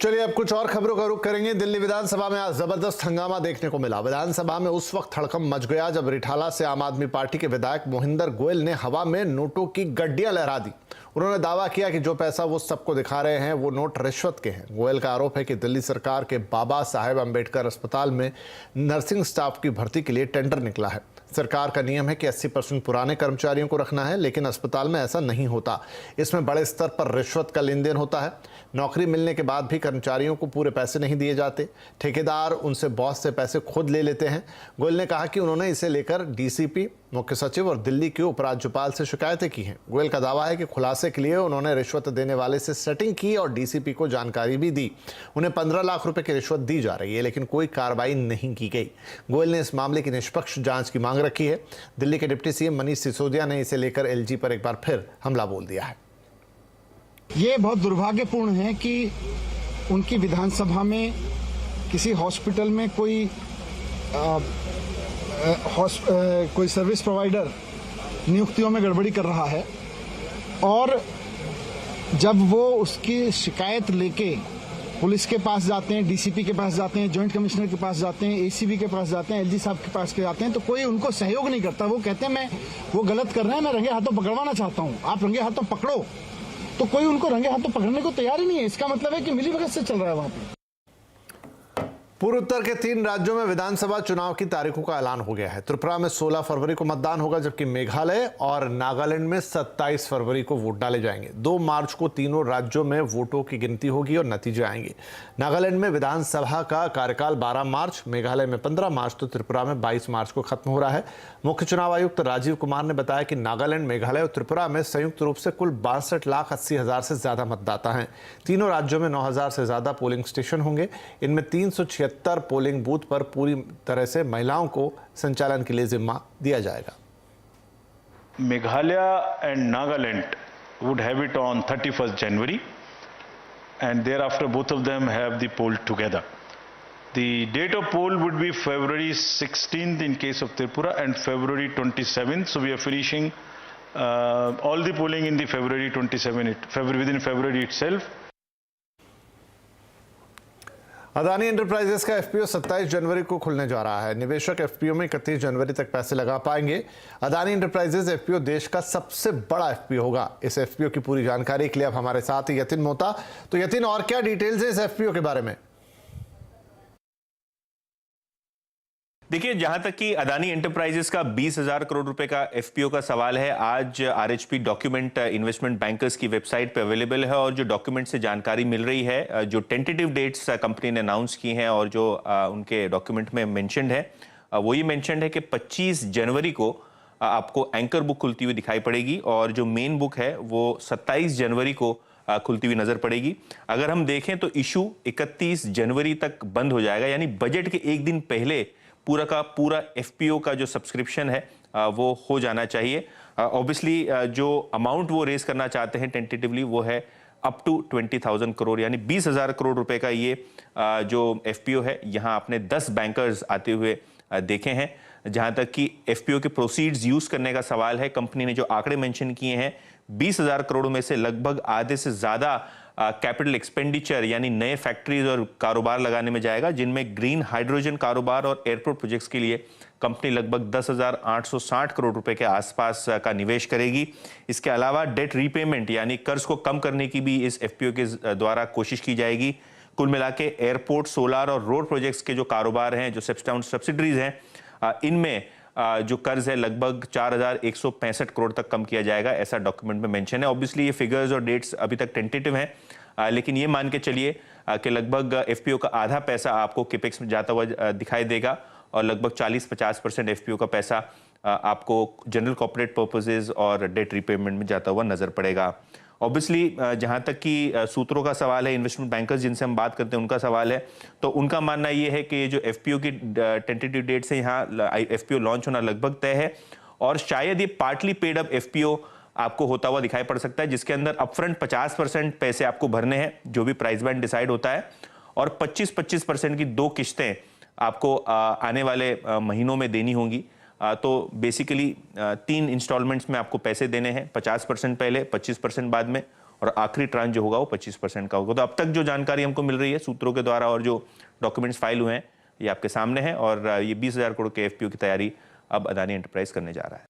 चलिए अब कुछ और खबरों का रुख करेंगे। दिल्ली विधानसभा में आज जबरदस्त हंगामा देखने को मिला। विधानसभा में उस वक्त हड़कंप मच गया जब रिठाला से आम आदमी पार्टी के विधायक मोहिंदर गोयल ने हवा में नोटों की गड्डियां लहरा दी। उन्होंने दावा किया कि जो पैसा वो सबको दिखा रहे हैं वो नोट रिश्वत के हैं। गोयल का आरोप है कि दिल्ली सरकार के बाबा साहेब अंबेडकर अस्पताल में नर्सिंग स्टाफ की भर्ती के लिए टेंडर निकला है। सरकार का नियम है कि 80% पुराने कर्मचारियों को रखना है, लेकिन अस्पताल में ऐसा नहीं होता। इसमें बड़े स्तर पर रिश्वत का लेन देन होता है। नौकरी मिलने के बाद भी कर्मचारियों को पूरे पैसे नहीं दिए जाते। ठेकेदार उनसे बॉस से पैसे खुद ले लेते हैं। गोयल ने कहा कि उन्होंने इसे लेकर डीसीपी, मुख्य सचिव और दिल्ली के उपराज्यपाल से शिकायतें की हैं। गोयल का दावा है कि खुलासे के लिए उन्होंने रिश्वत देने वाले से सेटिंग की और डीसीपी को जानकारी भी दी। उन्हें 15 लाख रुपए की रिश्वत दी जा रही है, लेकिन कोई कार्रवाई नहीं की गई। गोयल ने इस मामले की निष्पक्ष जांच की मांग रखी है। दिल्ली के डिप्टी सीएम मनीष सिसोदिया ने इसे लेकर एलजी पर एक बार फिर हमला बोल दिया है। ये बहुत दुर्भाग्यपूर्ण है कि उनकी विधानसभा में किसी हॉस्पिटल में कोई सर्विस प्रोवाइडर नियुक्तियों में गड़बड़ी कर रहा है, और जब वो उसकी शिकायत लेके पुलिस के पास जाते हैं, डीसीपी के पास जाते हैं, जॉइंट कमिश्नर के पास जाते हैं, एसीबी के पास जाते हैं, एलजी साहब के पास जाते हैं, तो कोई उनको सहयोग नहीं करता। वो कहते हैं मैं वो गलत कर रहे हैं, मैं रंगे हाथों पकड़वाना चाहता हूं, आप रंगे हाथों पकड़ो। तो कोई उनको रंगे हाथों पकड़ने को तैयार ही नहीं है। इसका मतलब है कि मिलीभगत से चल रहा है वहां पे। पूर्व उत्तर के 3 राज्यों में विधानसभा चुनाव की तारीखों का ऐलान हो गया है। त्रिपुरा में 16 फरवरी को मतदान होगा, जबकि मेघालय और नागालैंड में 27 फरवरी को वोट डाले जाएंगे। 2 मार्च को तीनों राज्यों में वोटों की गिनती होगी और नतीजे आएंगे। नागालैंड में विधानसभा का कार्यकाल 12 मार्च, मेघालय में 15 मार्च तो त्रिपुरा में 22 मार्च को खत्म हो रहा है। मुख्य चुनाव आयुक्त राजीव कुमार ने बताया कि नागालैंड, मेघालय और त्रिपुरा में संयुक्त रूप से कुल 62,80,000 से ज्यादा मतदाता हैं। तीनों राज्यों में 9,000 से ज्यादा पोलिंग स्टेशन होंगे। इनमें 376 पोलिंग बूथ पर पूरी तरह से महिलाओं को संचालन के लिए जिम्मा दिया जाएगा। Meghalaya and Nagaland would have it on 31st January, and thereafter both of them have the poll together. The date of poll would be February 16th in case of Tripura and February 27th. So we are finishing all the polling in the February 27th, within February itself. Adani enterprises का FPO 27 जनवरी को खुलने जा रहा है। निवेशक FPO में 31 जनवरी तक पैसे लगा पाएंगे। अदानी एंटरप्राइजेस एफपीओ देश का सबसे बड़ा एफपीओ होगा। इस एफपीओ की पूरी जानकारी के लिए अब हमारे साथ यतिन मोहता। तो यतिन, और क्या डिटेल्स है इस एफपीओ के बारे में? देखिए, जहां तक कि अदानी एंटरप्राइजेस का 20,000 करोड़ रुपए का एफपीओ का सवाल है, आज आरएचपी डॉक्यूमेंट इन्वेस्टमेंट बैंकर्स की वेबसाइट पे अवेलेबल है और जो डॉक्यूमेंट से जानकारी मिल रही है, जो टेंटेटिव डेट्स कंपनी ने अनाउंस की हैं और जो उनके डॉक्यूमेंट में मेंशन्ड है, वो ये मेंशन्ड है कि 25 जनवरी को आपको एंकर बुक खुलती हुई दिखाई पड़ेगी और जो मेन बुक है वो 27 जनवरी को खुलती हुई नजर पड़ेगी। अगर हम देखें तो इशू 31 जनवरी तक बंद हो जाएगा, यानी बजट के एक दिन पहले पूरा का पूरा एफपीओ का जो सब्सक्रिप्शन है वो हो जाना चाहिए। ऑब्वियसली जो अमाउंट वो रेज करना चाहते हैं टेंटेटिवली वो है अप टू 20,000 करोड़, यानी 20,000 करोड़ रुपए का ये जो एफपीओ है। यहाँ आपने 10 बैंकर्स आते हुए देखे हैं। जहां तक कि एफपीओ के प्रोसीड्स यूज करने का सवाल है, कंपनी ने जो आंकड़े मेंशन किए हैं, 20,000 करोड़ में से लगभग आधे से ज्यादा कैपिटल एक्सपेंडिचर यानी नए फैक्ट्रीज और कारोबार लगाने में जाएगा, जिनमें ग्रीन हाइड्रोजन कारोबार और एयरपोर्ट प्रोजेक्ट्स के लिए कंपनी लगभग 10,860 करोड़ रुपए के आसपास का निवेश करेगी। इसके अलावा डेट रीपेमेंट यानी कर्ज को कम करने की भी इस एफपीओ के द्वारा कोशिश की जाएगी। कुल मिला के एयरपोर्ट, सोलर और रोड प्रोजेक्ट्स के जो कारोबार हैं, जो सब्सिडरीज हैं, इनमें जो कर्ज है लगभग 4,165 करोड़ तक कम किया जाएगा, ऐसा डॉक्यूमेंट में मेंशन है। ऑब्वियसली ये फिगर्स और डेट्स अभी तक टेंटेटिव हैं, लेकिन ये मान के चलिए कि लगभग एफपीओ का आधा पैसा आपको केपेक्स में जाता हुआ दिखाई देगा और लगभग 40-50% एफपीओ का पैसा आपको जनरल कॉर्पोरेट पर्पसेस और डेट रिपेमेंट में जाता हुआ नजर पड़ेगा। ऑब्वियसली जहां तक कि सूत्रों का सवाल है, इन्वेस्टमेंट बैंकर्स जिनसे हम बात करते हैं उनका सवाल है, तो उनका मानना यह है कि जो एफपीओ की टेंटेटिव डेट से यहाँ एफपीओ लॉन्च होना लगभग तय है और शायद ये पार्टली पेड अप एफपीओ आपको होता हुआ दिखाई पड़ सकता है, जिसके अंदर अपफ्रंट 50% पैसे आपको भरने हैं, जो भी प्राइस बैंड डिसाइड होता है, और 25% की 2 किश्तें आपको आने वाले महीनों में देनी होंगी। तो बेसिकली 3 इंस्टॉलमेंट्स में आपको पैसे देने हैं, 50% पहले, 25% बाद में और आखिरी ट्रांच जो होगा वो 25% का होगा। तो अब तक जो जानकारी हमको मिल रही है सूत्रों के द्वारा और जो डॉक्यूमेंट्स फाइल हुए हैं ये आपके सामने हैं, और ये 20,000 करोड़ के एफपीओ की तैयारी अब अदानी एंटरप्राइज करने जा रहा है।